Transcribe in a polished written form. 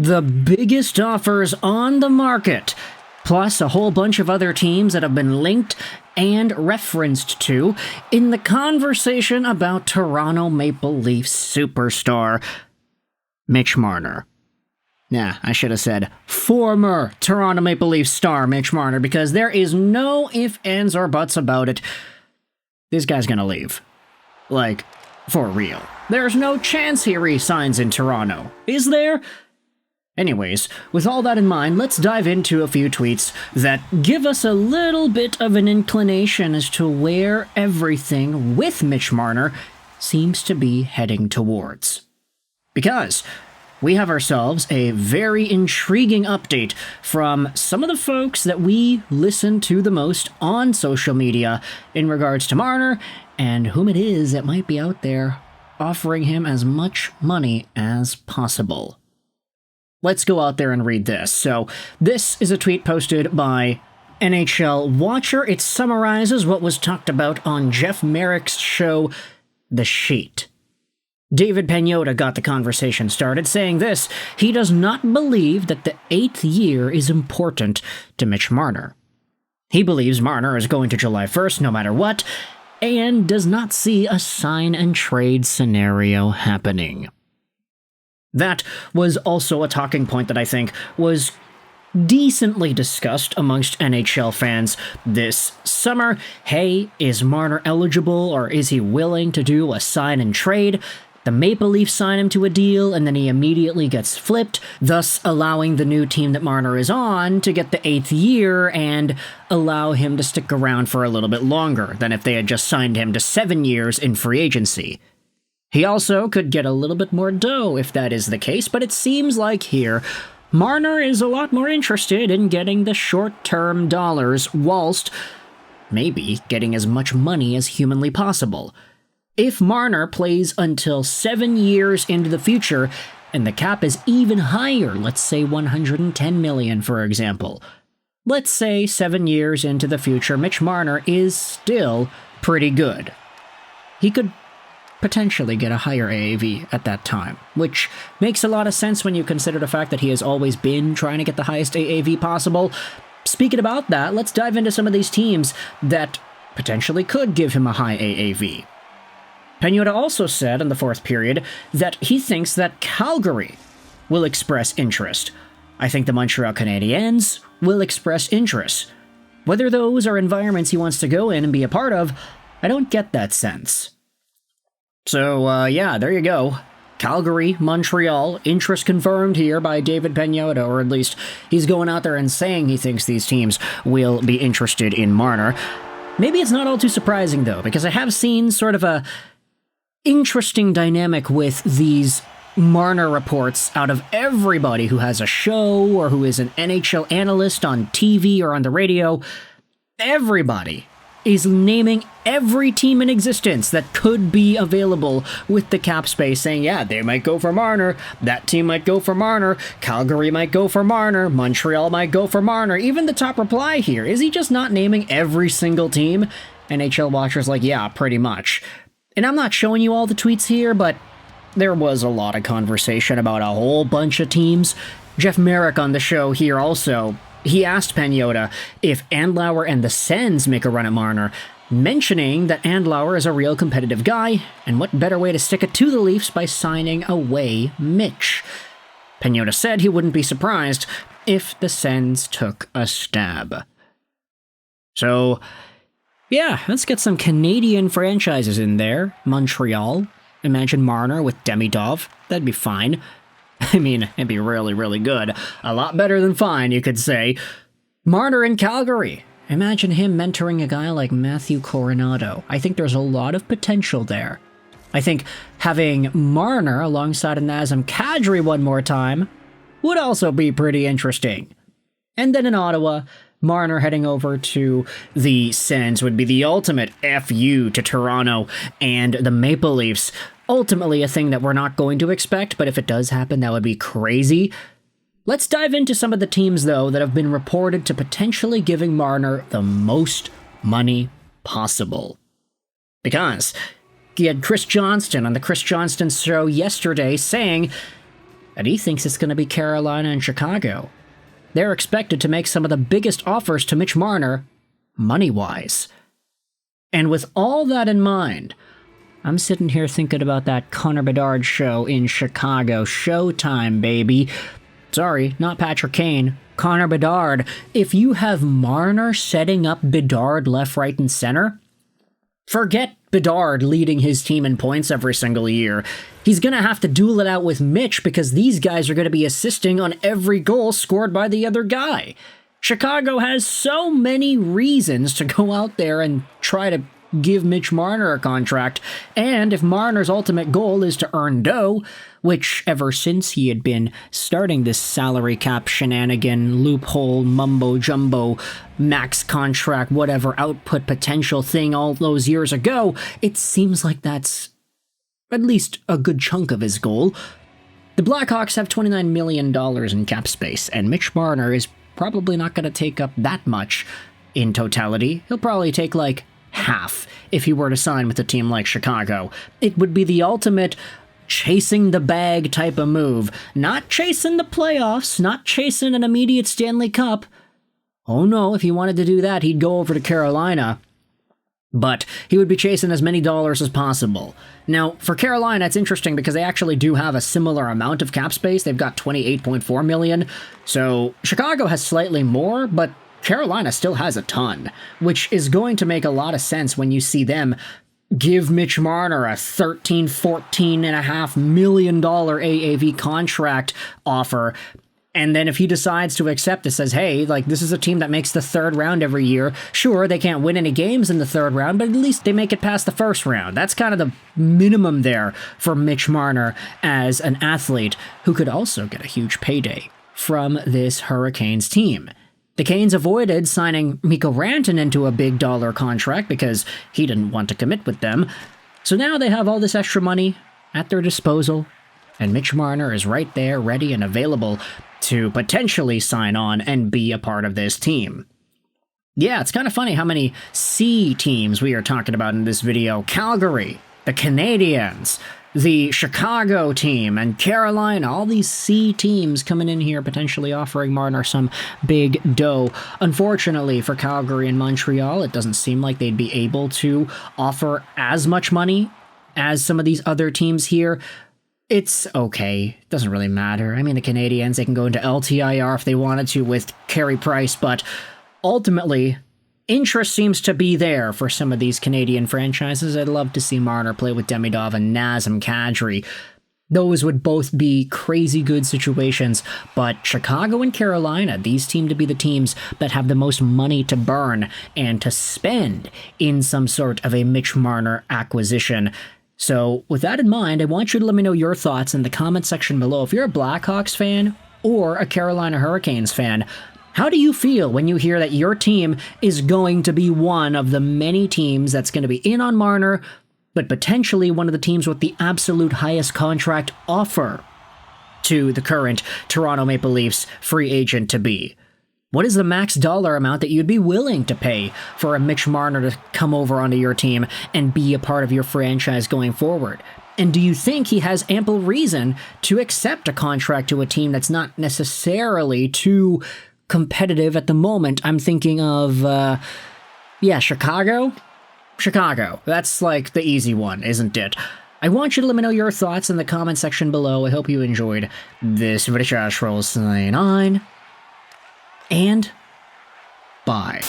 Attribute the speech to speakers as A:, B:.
A: the biggest offers on the market, plus a whole bunch of other teams that have been linked and referenced to in the conversation about Toronto Maple Leafs superstar Mitch Marner. Yeah, I should have said former Toronto Maple Leafs star Mitch Marner, because there is no ifs, ands, or buts about it. This guy's gonna leave. Like, for real. There's no chance he re-signs in Toronto, is there? Anyways, with all that in mind, let's dive into a few tweets that give us a little bit of an inclination as to where everything with Mitch Marner seems to be heading towards. Because we have ourselves a very intriguing update from some of the folks that we listen to the most on social media in regards to Marner and whom it is that might be out there offering him as much money as possible. Let's go out there and read this. So, this is a tweet posted by NHL Watcher. It summarizes what was talked about on Jeff Merrick's show, The Sheet. David Pagnotta got the conversation started, saying this: he does not believe that the 8th year is important to Mitch Marner. He believes Marner is going to July 1st no matter what, and does not see a sign and trade scenario happening. That was also a talking point that I think was decently discussed amongst NHL fans this summer. Hey, is Marner eligible, or is he willing to do a sign and trade? The Maple Leafs sign him to a deal, and then he immediately gets flipped, thus allowing the new team that Marner is on to get the 8th year and allow him to stick around for a little bit longer than if they had just signed him to 7 years in free agency. He also could get a little bit more dough if that is the case, but it seems like here, Marner is a lot more interested in getting the short-term dollars whilst maybe getting as much money as humanly possible. If Marner plays until 7 years into the future, and the cap is even higher, let's say $110 million, for example. Let's say 7 years into the future, Mitch Marner is still pretty good. He could potentially get a higher AAV at that time, which makes a lot of sense when you consider the fact that he has always been trying to get the highest AAV possible. Speaking about that, let's dive into some of these teams that potentially could give him a high AAV. Pagnotta also said in the fourth period that he thinks that Calgary will express interest. I think the Montreal Canadiens will express interest. Whether those are environments he wants to go in and be a part of, I don't get that sense. So, yeah, there you go. Calgary, Montreal, interest confirmed here by David Pagnotta, or at least he's going out there and saying he thinks these teams will be interested in Marner. Maybe it's not all too surprising, though, because I have seen sort of a interesting dynamic with these Marner reports out of everybody who has a show or who is an NHL analyst on TV or on the radio. Everybody is naming every team in existence that could be available with the cap space, saying, yeah, they might go for Marner, that team might go for Marner, Calgary might go for Marner, Montreal might go for Marner. Even the top reply here, is he just not naming every single team? NHL Watcher's like, yeah, pretty much. And I'm not showing you all the tweets here, but there was a lot of conversation about a whole bunch of teams. Jeff Merrick on the show here also, he asked Pagnotta if Andlauer and the Sens make a run at Marner, mentioning that Andlauer is a real competitive guy, and what better way to stick it to the Leafs by signing away Mitch. Pagnotta said he wouldn't be surprised if the Sens took a stab. So, yeah, let's get some Canadian franchises in there. Montreal. Imagine Marner with Demidov. That'd be fine. I mean, it'd be really, really good. A lot better than fine, you could say. Marner in Calgary. Imagine him mentoring a guy like Matthew Coronado. I think there's a lot of potential there. I think having Marner alongside a Nazem Kadri one more time would also be pretty interesting. And then in Ottawa, Marner heading over to the Sens would be the ultimate FU to Toronto and the Maple Leafs. Ultimately a thing that we're not going to expect, but if it does happen, that would be crazy. Let's dive into some of the teams, though, that have been reported to potentially giving Marner the most money possible. Because you had Chris Johnston on the Chris Johnston show yesterday saying and he thinks it's going to be Carolina and Chicago. They're expected to make some of the biggest offers to Mitch Marner, money-wise. And with all that in mind, I'm sitting here thinking about that Connor Bedard show in Chicago. Showtime, baby. Sorry, not Patrick Kane. Connor Bedard. If you have Marner setting up Bedard left, right, and center, forget Bedard leading his team in points every single year. He's going to have to duel it out with Mitch because these guys are going to be assisting on every goal scored by the other guy. Chicago has so many reasons to go out there and try to give Mitch Marner a contract, and if Marner's ultimate goal is to earn dough, which ever since he had been starting this salary cap shenanigan, loophole, mumbo-jumbo, max contract, whatever output potential thing all those years ago, it seems like that's at least a good chunk of his goal. The Blackhawks have $29 million in cap space, and Mitch Marner is probably not going to take up that much in totality. He'll probably take like half if he were to sign with a team like Chicago. It would be the ultimate chasing the bag type of move. Not chasing the playoffs, not chasing an immediate Stanley Cup. Oh no, if he wanted to do that, he'd go over to Carolina. But he would be chasing as many dollars as possible. Now, for Carolina, it's interesting because they actually do have a similar amount of cap space. They've got $28.4 million. So Chicago has slightly more, but Carolina still has a ton, which is going to make a lot of sense when you see them give Mitch Marner a $14.5 million AAV contract offer. And then if he decides to accept it, says, hey, like, this is a team that makes the third round every year. Sure, they can't win any games in the third round, but at least they make it past the first round. That's kind of the minimum there for Mitch Marner as an athlete who could also get a huge payday from this Hurricanes team. The Canes avoided signing Mikko Rantanen into a big dollar contract because he didn't want to commit with them. So now they have all this extra money at their disposal, and Mitch Marner is right there, ready and available to potentially sign on and be a part of this team. Yeah, it's kind of funny how many C teams we are talking about in this video. Calgary, the Canadiens, the Chicago team, and Carolina, all these C teams coming in here potentially offering Marner some big dough. Unfortunately for Calgary and Montreal, it doesn't seem like they'd be able to offer as much money as some of these other teams here. It's okay. It doesn't really matter. I mean, the Canadiens, they can go into LTIR if they wanted to with Carey Price, but ultimately, interest seems to be there for some of these Canadian franchises. I'd love to see Marner play with Demidov and Nazem Kadri. Those would both be crazy good situations, but Chicago and Carolina, these seem to be the teams that have the most money to burn and to spend in some sort of a Mitch Marner acquisition. So with that in mind, I want you to let me know your thoughts in the comment section below. If you're a Blackhawks fan or a Carolina Hurricanes fan, how do you feel when you hear that your team is going to be one of the many teams that's going to be in on Marner, but potentially one of the teams with the absolute highest contract offer to the current Toronto Maple Leafs free agent to be? What is the max dollar amount that you'd be willing to pay for a Mitch Marner to come over onto your team and be a part of your franchise going forward? And do you think he has ample reason to accept a contract to a team that's not necessarily too competitive at the moment? I'm thinking of, Chicago? Chicago. That's like the easy one, isn't it? I want you to let me know your thoughts in the comment section below. I hope you enjoyed this video. Sign on. And bye.